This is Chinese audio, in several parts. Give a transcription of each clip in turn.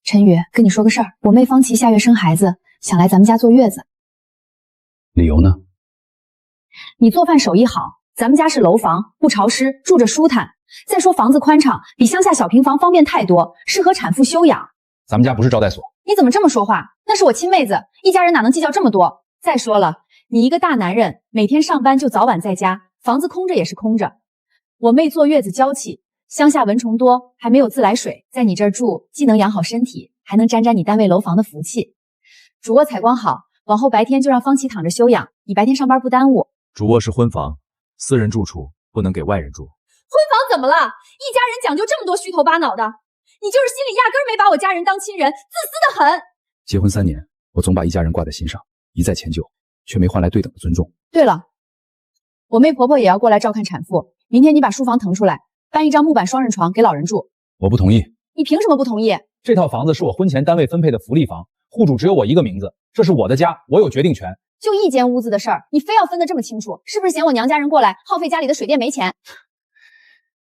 陈宇，跟你说个事儿，我妹方琦下月生孩子，想来咱们家坐月子。理由呢？你做饭手艺好，咱们家是楼房，不潮湿，住着舒坦。再说房子宽敞，比乡下小平房方便太多，适合产妇休养。咱们家不是招待所。你怎么这么说话？那是我亲妹子，一家人哪能计较这么多？再说了，你一个大男人，每天上班就早晚在家，房子空着也是空着。我妹坐月子娇气，乡下蚊虫多，还没有自来水，在你这儿住，既能养好身体，还能沾沾你单位楼房的福气。主卧采光好，往后白天就让方琦躺着休养，你白天上班不耽误。主卧是婚房，私人住处，不能给外人住。婚房怎么了？一家人讲究这么多虚头巴脑的，你就是心里压根儿没把我家人当亲人，自私的很。结婚3年，我总把一家人挂在心上，一再迁就，却没换来对等的尊重。对了，我妹婆婆也要过来照看产妇，明天你把书房腾出来，搬一张木板双人床给老人住。我不同意。你凭什么不同意？这套房子是我婚前单位分配的福利房，户主只有我一个名字，这是我的家，我有决定权。就一间屋子的事儿，你非要分得这么清楚，是不是嫌我娘家人过来耗费家里的水电没钱？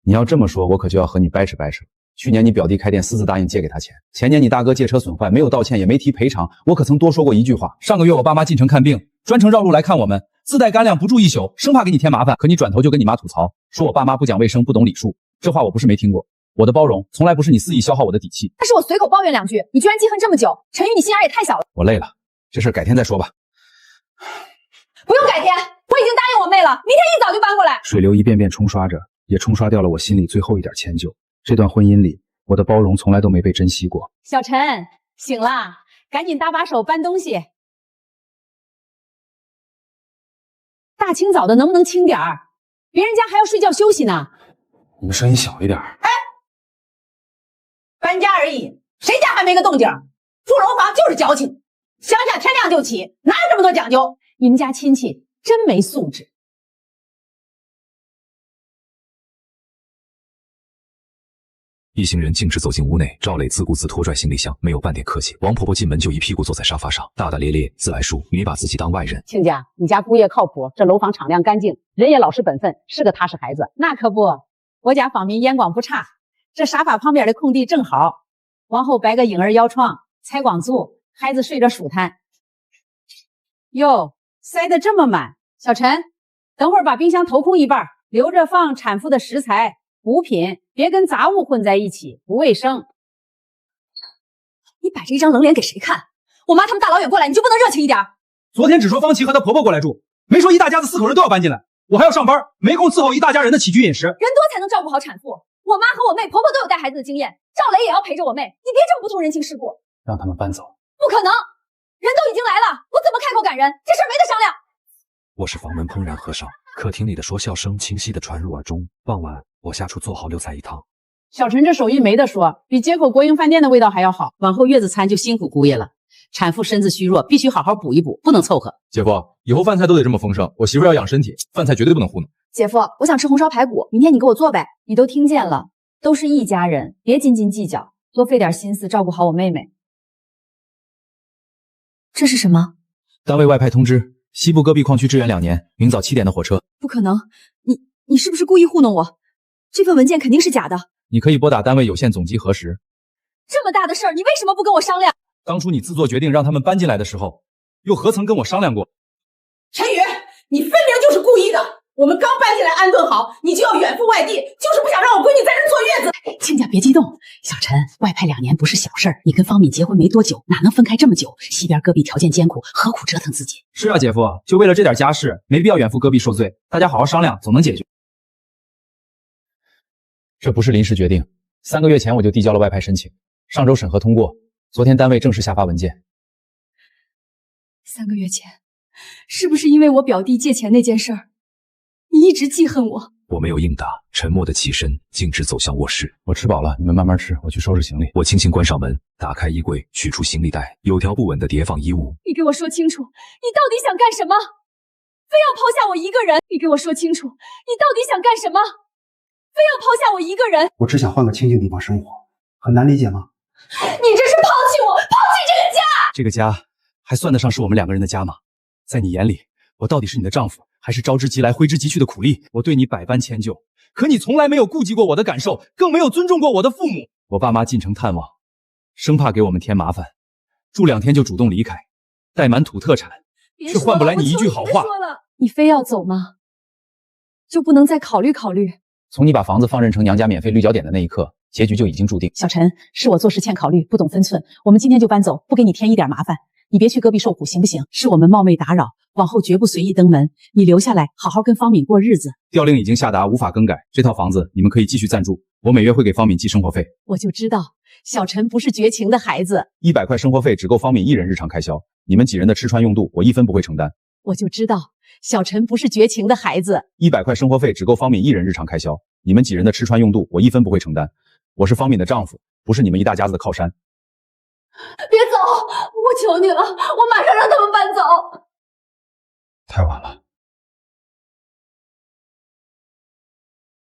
你要这么说，我可就要和你掰扯掰扯。去年你表弟开店私自答应借给他钱，前年你大哥借车损坏，没有道歉也没提赔偿，我可曾多说过一句话。上个月我爸妈进城看病，专程绕路来看我们，自带干粮不住一宿，生怕给你添麻烦。可你转头就跟你妈吐槽，说我爸妈不讲卫生不懂礼数，这话我不是没听过。我的包容从来不是你肆意消耗我的底气，但是我随口抱怨2句，你居然记恨这么久。陈宇，你心眼也太小了。我累了，这事改天再说吧。不用改天，我已经答应我妹了，明天一早就搬过来。水流一遍遍冲刷着，也冲刷掉了我心里最后一点迁就。这段婚姻里，我的包容从来都没被珍惜过。小陈，醒啦，赶紧搭把手搬东西。大清早的能不能轻点儿？别人家还要睡觉休息呢。你们声音小一点。哎，搬家而已，谁家还没个动静？住楼房就是矫情，乡下天亮就起，哪有这么多讲究？你们家亲戚真没素质。一行人径直走进屋内，赵磊自顾自拖拽行李箱，没有半点客气。王婆婆进门就一屁股坐在沙发上，大大咧咧，自来熟，没把自己当外人。亲家，你家姑爷靠谱，这楼房敞亮干净，人也老实本分，是个踏实孩子。那可不，我家访民烟广不差，这沙发旁边的空地正好，往后摆个婴儿摇床，采光足，孩子睡着舒坦。哟，塞得这么满，小陈，等会儿把冰箱投空一半，留着放产妇的食材补品，别跟杂物混在一起，不卫生。你摆着一张冷脸给谁看？我妈他们大老远过来，你就不能热情一点？昨天只说方琦和她婆婆过来住，没说一大家子4口人都要搬进来，我还要上班，没空伺候一大家人的起居饮食。人多才能照顾好产妇，我妈和我妹婆婆都有带孩子的经验，赵磊也要陪着我妹，你别这么不通人情世故。让他们搬走。不可能，人都已经来了，我怎么开口赶人？这事儿没得商量。卧室房门砰然合上，客厅里的说笑声清晰地传入耳中。傍晚，我下厨做好6菜1汤。小陈这手艺没得说，比街口国营饭店的味道还要好。往后月子餐就辛苦姑爷了，产妇身子虚弱，必须好好补一补，不能凑合。姐夫，以后饭菜都得这么丰盛，我媳妇要养身体，饭菜绝对不能糊弄。姐夫，我想吃红烧排骨，明天你给我做呗。你都听见了，都是一家人，别斤斤计较，多费点心思照顾好我妹妹。这是什么？单位外派通知，西部戈壁矿区支援2年，明早7点的火车。不可能，你是不是故意糊弄我？这份文件肯定是假的。你可以拨打单位有限总机核实。这么大的事儿，你为什么不跟我商量？当初你自作决定让他们搬进来的时候，又何曾跟我商量过？陈宇，你分明就是故意的！我们刚搬进来安顿好，你就要远赴外地，就是不想让我闺女在这坐月子。亲家别激动，小陈，外派2年不是小事儿，你跟方敏结婚没多久，哪能分开这么久？西边戈壁条件艰苦，何苦折腾自己？是啊，姐夫，就为了这点家事，没必要远赴戈壁受罪，大家好好商量，总能解决。这不是临时决定，3个月前我就递交了外派申请，上周审核通过，昨天单位正式下发文件。3个月前，是不是因为我表弟借钱那件事儿，你一直记恨我？我没有应答，沉默地起身，径直走向卧室。我吃饱了，你们慢慢吃，我去收拾行李。我轻轻关上门，打开衣柜，取出行李袋，有条不紊地叠放衣物。你给我说清楚，你到底想干什么？非要抛下我一个人？你给我说清楚，你到底想干什么？非要抛下我一个人？我只想换个清静地方生活，很难理解吗？你这是抛弃我，抛弃这个家！这个家还算得上是我们2个人的家吗？在你眼里，我到底是你的丈夫，还是招之即来挥之即去的苦力？我对你百般迁就，可你从来没有顾及过我的感受，更没有尊重过我的父母。我爸妈进城探望，生怕给我们添麻烦，住2天就主动离开，带满土特产，却换不来你一句好话。你非要走吗？就不能再考虑考虑？从你把房子放任成娘家免费绿脚点的那一刻，结局就已经注定。小陈，是我做事欠考虑，不懂分寸。我们今天就搬走，不给你添一点麻烦。你别去隔壁受苦，行不行？是我们冒昧打扰，往后绝不随意登门。你留下来，好好跟方敏过日子。调令已经下达，无法更改。这套房子你们可以继续暂住，我每月会给方敏寄生活费。我就知道小陈不是绝情的孩子。100块生活费只够方敏1人日常开销，你们几人的吃穿用度我1分不会承担。我就知道小陈不是绝情的孩子。100块生活费只够方敏1人日常开销，你们几人的吃穿用度我1分不会承担。我是方敏的丈夫，不是你们一大家子的靠山。别走，我求你了，我马上让他们搬走。太晚了。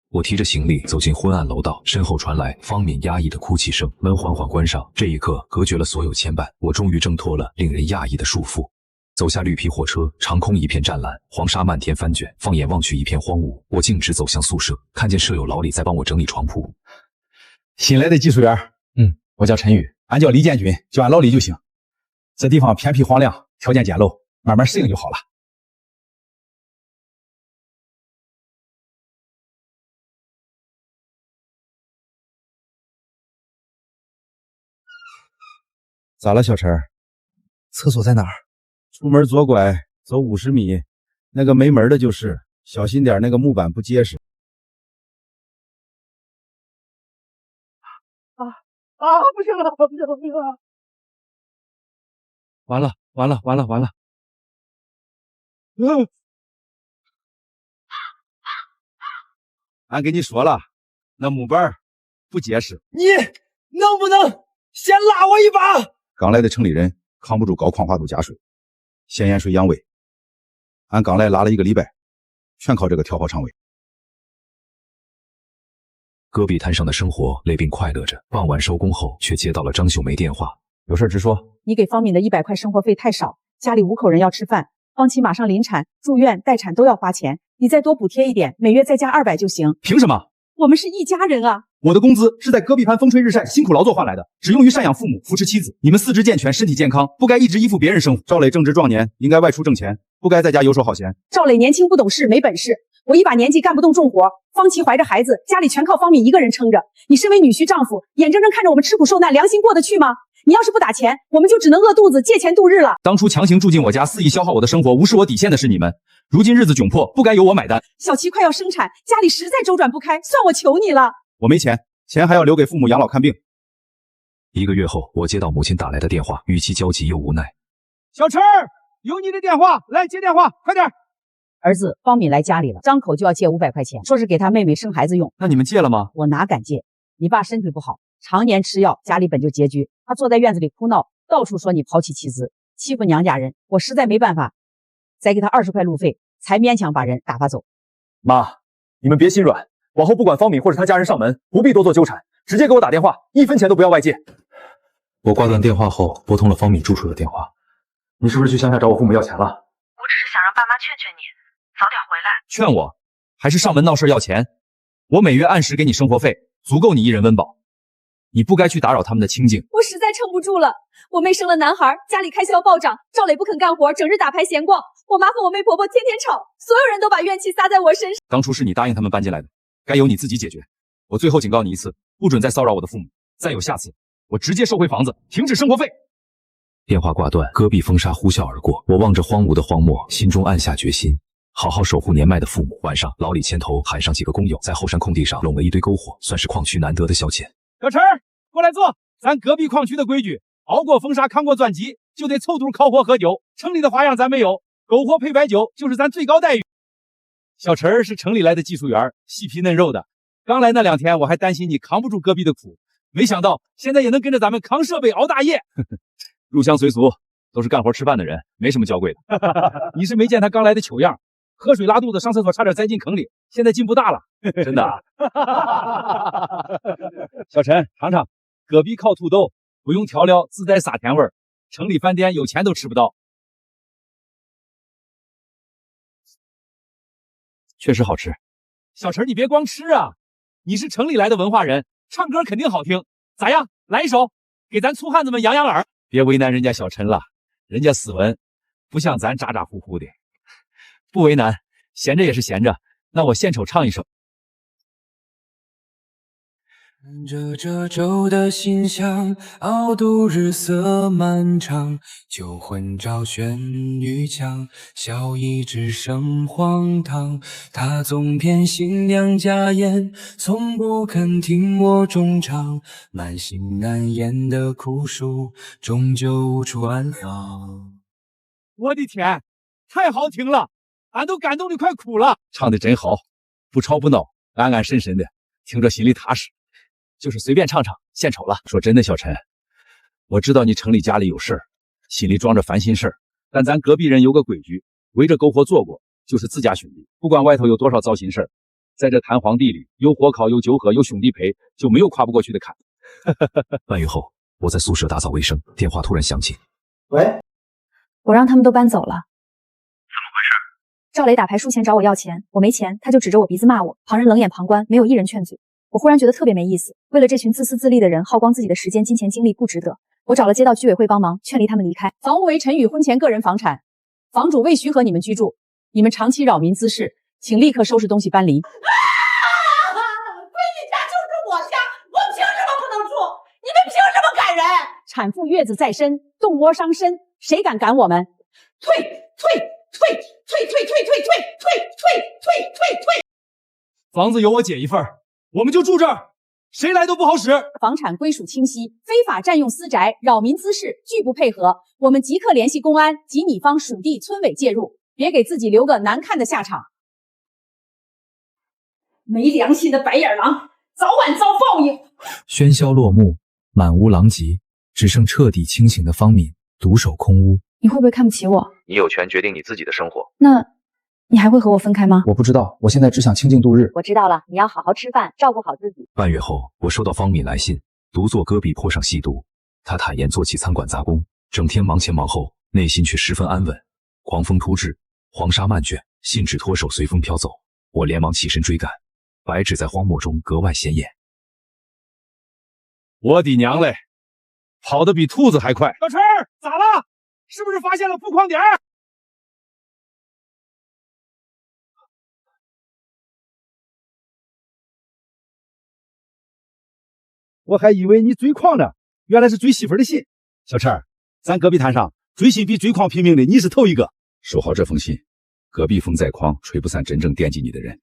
我提着行李走进昏暗楼道，身后传来方敏压抑的哭泣声，门缓缓关上，这一刻隔绝了所有牵绊，我终于挣脱了令人讶异的束缚。走下绿皮火车，长空一片湛蓝，黄沙漫天翻卷，放眼望去一片荒芜。我径直走向宿舍，看见舍友老李在帮我整理床铺。新来的技术员，我叫陈宇，俺叫李建军，叫俺老李就行。这地方偏僻荒凉，条件简陋，慢慢适应就好了。咋了，小陈？厕所在哪儿？出门左拐，走50米，那个没门的就是，小心点，那个木板不结实。不行了，不行了，不行了！完了！俺跟你说了，那木板不结实。你能不能先拉我一把？刚来的城里人扛不住高矿化度加水，咸盐水养胃。俺刚来拉了1个礼拜，全靠这个调好肠胃。戈壁滩上的生活累并快乐着，傍晚收工后却接到了张秀梅电话，有事直说。你给方敏的100块生活费太少，家里5口人要吃饭，方琦马上临产，住院待产都要花钱，你再多补贴一点，每月再加200就行。凭什么？我们是一家人啊！我的工资是在戈壁滩风吹日晒辛苦劳作换来的，只用于赡养父母、扶持妻子。你们四肢健全，身体健康，不该一直依附别人生活。赵磊正值壮年，应该外出挣钱，不该在家游手好闲。赵磊年轻不懂事，没本事。我一把年纪干不动重活，方琦怀着孩子，家里全靠方敏一个人撑着。你身为女婿丈夫，眼睁睁看着我们吃苦受难，良心过得去吗？你要是不打钱，我们就只能饿肚子借钱度日了。当初强行住进我家，肆意消耗我的生活，无视我底线的是你们。如今日子窘迫，不该由我买单。小琪快要生产，家里实在周转不开，算我求你了。我没钱，钱还要留给父母养老看病。1个月后，我接到母亲打来的电话，语气焦急又无奈。小陈，有你的电话，来接电话，快点。儿子方敏来家里了，张口就要借500块钱，说是给他妹妹生孩子用。那你们借了吗？我哪敢借？你爸身体不好，常年吃药，家里本就拮据，他坐在院子里哭闹，到处说你抛弃妻子，欺负娘家人，我实在没办法，再给他20块路费，才勉强把人打发走。妈，你们别心软，往后不管方敏或是他家人上门，不必多做纠缠，直接给我打电话，1分钱都不要外借。我挂断电话后，拨通了方敏住处的电话。你是不是去乡下找我父母要钱了？我只是想让爸妈劝劝你，早点回来。劝我，还是上门闹事要钱？我每月按时给你生活费，足够你1人温饱。你不该去打扰他们的清静。我实在撑不住了，我妹生了男孩，家里开销暴涨，赵磊不肯干活，整日打牌闲逛，我妈和我妹婆婆天天吵，所有人都把怨气撒在我身上。当初是你答应他们搬进来的，该由你自己解决。我最后警告你一次，不准再骚扰我的父母，再有下次，我直接收回房子，停止生活费。电话挂断，戈壁风沙呼啸而过，我望着荒芜的荒漠，心中暗下决心，好好守护年迈的父母。晚上，老李牵头喊上几个工友，在后山空地上拢了一堆篝火，算是矿区难得的消遣。小陈，过来坐。咱隔壁矿区的规矩，熬过风沙，扛过钻机，就得凑肚烤火喝酒。城里的花样咱没有，篝火配白酒就是咱最高待遇。小陈是城里来的技术员，细皮嫩肉的。刚来那2天，我还担心你扛不住戈壁的苦，没想到现在也能跟着咱们扛设备熬大夜。入乡随俗，都是干活吃饭的人，没什么娇贵的。你是没见他刚来的糗样，喝水拉肚子，上厕所差点栽进坑里，现在进步大了，真的啊。小陈，尝尝戈壁烤土豆，不用调料，自带撒甜味儿，城里饭店有钱都吃不到。确实好吃。小陈，你别光吃啊，你是城里来的文化人，唱歌肯定好听。咋样？来一首。给咱粗汉子们养养耳。别为难人家小陈了，人家斯文，不像咱咋咋呼呼的。不为难，闲着也是闲着。那我献丑唱一首。看着这粥的馨香，熬度日色漫长。酒魂照轩玉墙，笑意只剩荒唐。他总偏信娘家言，从不肯听我衷肠。满心难言的苦楚，终究无处安放。我的天，太好听了，俺都感动的快哭了。唱的真好，不吵不闹，安安神神的，听着心里踏实。就是随便唱唱，献丑了。说真的，小陈，我知道你城里家里有事儿，心里装着烦心事儿，但咱隔壁人有个规矩，围着篝火做过，就是自家兄弟，不管外头有多少糟心事儿，在这弹簧地里，有火烤，有酒喝，有兄弟陪，就没有跨不过去的坎。半月后，我在宿舍打扫卫生，电话突然响起。喂，我让他们都搬走了。怎么回事？赵磊打牌输钱找我要钱，我没钱，他就指着我鼻子骂我，旁人冷眼旁观，没有一人劝阻。我忽然觉得特别没意思，为了这群自私自利的人耗光自己的时间、金钱、精力不值得。我找了街道居委会帮忙，劝离他们离开。房屋为陈宇婚前个人房产，房主未许可你们居住，你们长期扰民滋事，请立刻收拾东西搬离。闺女家就是我家，我凭什么不能住？你们凭什么赶人？产妇月子在身，动窝伤身，谁敢赶我们？退！房子有我姐一份儿，我们就住这儿，谁来都不好使。房产归属清晰，非法占用私宅，扰民滋事，拒不配合，我们即刻联系公安及你方属地村委介入，别给自己留个难看的下场。没良心的白眼狼，早晚遭报应。喧嚣落幕，满屋狼藉，只剩彻底清醒的方敏独守空屋。你会不会看不起我？你有权决定你自己的生活。那你还会和我分开吗？我不知道，我现在只想清静度日。我知道了，你要好好吃饭，照顾好自己。半月后，我收到方敏来信，独坐戈壁坡上细读。他坦言做起餐馆杂工，整天忙前忙后，内心却十分安稳。狂风突至，黄沙漫卷，信纸脱手随风飘走。我连忙起身追赶，白纸在荒漠中格外显眼。我的娘嘞，跑得比兔子还快！小陈儿，咋了？是不是发现了富矿点？我还以为你追矿呢，原来是追媳妇的信。小陈儿，咱戈壁滩上追信比追矿拼命的你是头一个。收好这封信，戈壁风再狂，吹不散真正惦记你的人。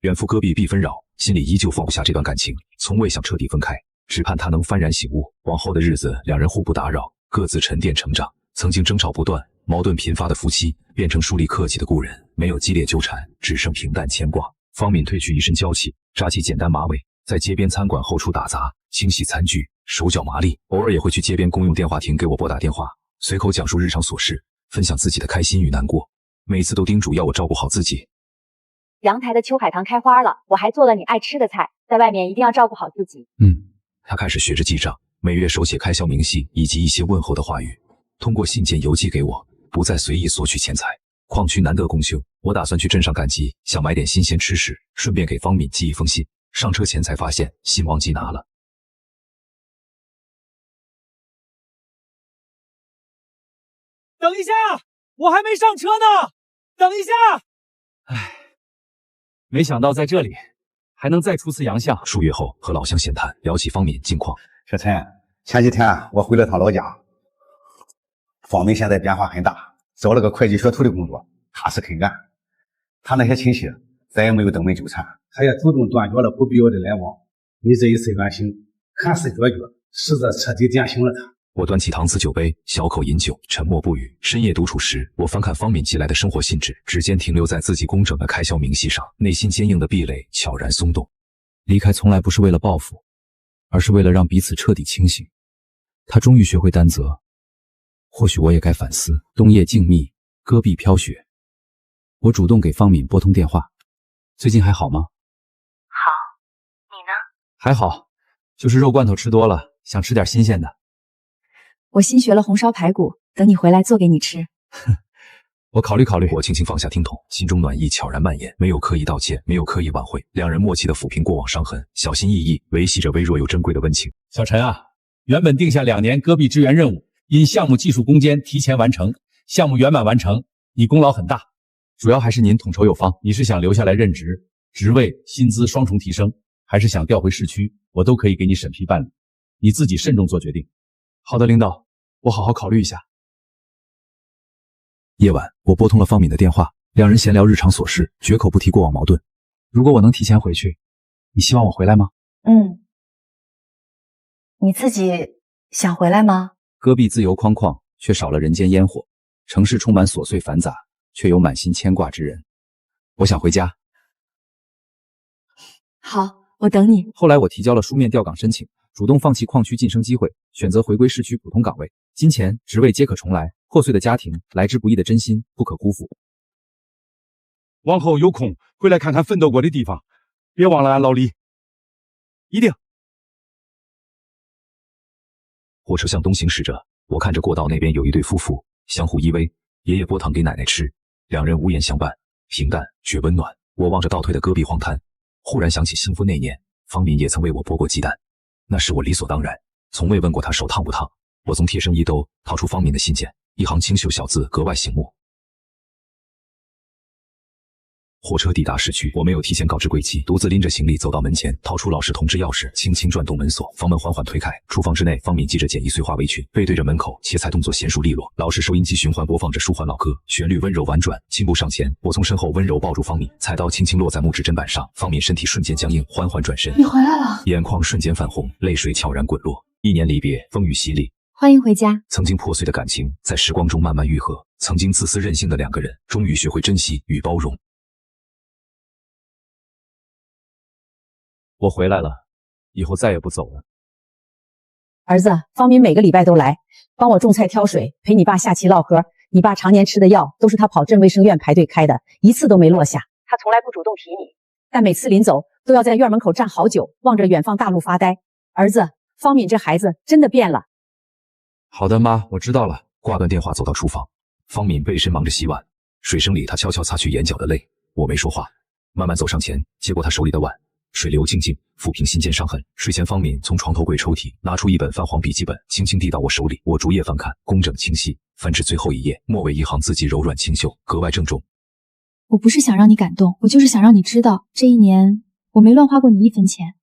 远赴戈壁必纷扰，心里依旧放不下这段感情，从未想彻底分开，只盼他能幡然醒悟。往后的日子，两人互不打扰，各自沉淀成长。曾经争吵不断、矛盾频发的夫妻，变成疏离客气的故人，没有激烈纠缠，只剩平淡牵挂。方敏褪去一身娇气，扎起简单马尾，在街边餐馆后厨打杂，清洗餐具，手脚麻利。偶尔也会去街边公用电话亭给我拨打电话，随口讲述日常琐事，分享自己的开心与难过。每次都叮嘱要我照顾好自己。阳台的秋海棠开花了，我还做了你爱吃的菜，在外面一定要照顾好自己。他开始学着记账，每月手写开销明细以及一些问候的话语，通过信件邮寄给我，不再随意索取钱财。矿区难得公休，我打算去镇上赶集，想买点新鲜吃食，顺便给方敏寄一封信。上车前才发现信忘记拿了。等一下，我还没上车呢，等一下。没想到在这里还能再出次洋相。数月后和老乡闲谈，聊起方敏近况。小陈，前几天我回了趟老家，方敏现在变化很大，找了个会计学徒的工作，踏实肯干。他那些亲戚再也没有登门纠缠，他也主动断绝了不必要的来往。你这一次远行，看似决绝，实则彻底点醒了他。我端起搪瓷酒杯，小口饮酒，沉默不语。深夜独处时，我翻看方敏寄来的生活信纸，指尖停留在自己工整的开销明细上，内心坚硬的壁垒悄然松动。离开从来不是为了报复，而是为了让彼此彻底清醒。他终于学会担责，或许我也该反思。冬夜静谧，戈壁飘雪。我主动给方敏拨通电话，最近还好吗？好，你呢？还好，就是肉罐头吃多了，想吃点新鲜的。我新学了红烧排骨，等你回来做给你吃。我考虑考虑。我轻轻放下听筒，心中暖意悄然蔓延，没有刻意道歉，没有刻意挽回，两人默契的抚平过往伤痕，小心翼翼维系着微弱又珍贵的温情。小陈啊，原本定下2年戈壁支援任务，因项目技术攻坚提前完成，项目圆满完成，你功劳很大。主要还是您统筹有方。你是想留下来任职，职位、薪资双重提升，还是想调回市区，我都可以给你审批办理，你自己慎重做决定。好的，领导，我好好考虑一下。夜晚，我拨通了方敏的电话，两人闲聊日常琐事，绝口不提过往矛盾。如果我能提前回去，你希望我回来吗？你自己想回来吗？戈壁自由空旷，却少了人间烟火；城市充满琐碎繁杂，却有满心牵挂之人。我想回家。好，我等你。后来我提交了书面调岗申请，主动放弃矿区晋升机会，选择回归市区普通岗位。金钱、职位皆可重来，破碎的家庭，来之不易的真心不可辜负。往后有空回来看看奋斗过的地方，别忘了俺老李。一定。火车向东行驶着，我看着过道那边有一对夫妇相互依偎，爷爷拨糖给奶奶吃，两人无言相伴，平淡却温暖。我望着倒退的戈壁荒滩，忽然想起新婚那年，方敏也曾为我剥过鸡蛋，那是我理所当然，从未问过他手烫不烫。我从贴身衣兜掏出方敏的信件，一行清秀小字格外醒目。火车抵达市区，我没有提前告知贵戚，独自拎着行李走到门前，掏出老式铜制钥匙，轻轻转动门锁，房门缓缓推开。厨房之内，方敏系着简易碎花围裙，背对着门口，切菜动作娴熟利落。老式收音机循环播放着舒缓老歌，旋律温柔婉转。轻步上前，我从身后温柔抱住方敏，菜刀轻轻落在木质砧板上，方敏身体瞬间僵硬，缓缓转身。你回来了，眼眶瞬间泛红，泪水悄然滚落。1年离别，风雨洗礼。欢迎回家。曾经破碎的感情，在时光中慢慢愈合；曾经自私任性的2个人，终于学会珍惜与包容。我回来了，以后再也不走了。儿子，方敏每个礼拜都来，帮我种菜挑水，陪你爸下棋唠嗑。你爸常年吃的药都是他跑镇卫生院排队开的，一次都没落下。他从来不主动提你，但每次临走都要在院门口站好久，望着远方大路发呆。儿子，方敏这孩子真的变了。好的，妈，我知道了。挂断电话，走到厨房，方敏背身忙着洗碗，水声里她悄悄擦去眼角的泪。我没说话，慢慢走上前，接过她手里的碗。水流静静，抚平心间伤痕。睡前，方敏从床头柜抽屉拿出一本泛黄笔记本，轻轻递到我手里。我逐页翻看，工整清晰。翻至最后一页，末尾一行字迹柔软清秀，格外郑重。我不是想让你感动，我就是想让你知道，这1年我没乱花过你1分钱。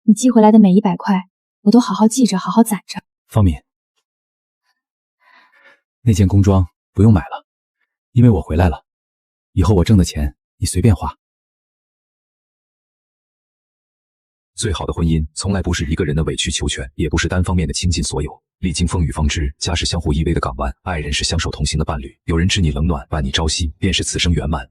你寄回来的每100块，我都好好记着，好好攒着。方敏，那件工装不用买了，因为我回来了。以后我挣的钱你随便花。最好的婚姻从来不是一个人的委曲求全，也不是单方面的倾尽所有。历经风雨方知，家是相互依偎的港湾，爱人是相守同行的伴侣。有人知你冷暖，伴你朝夕，便是此生圆满。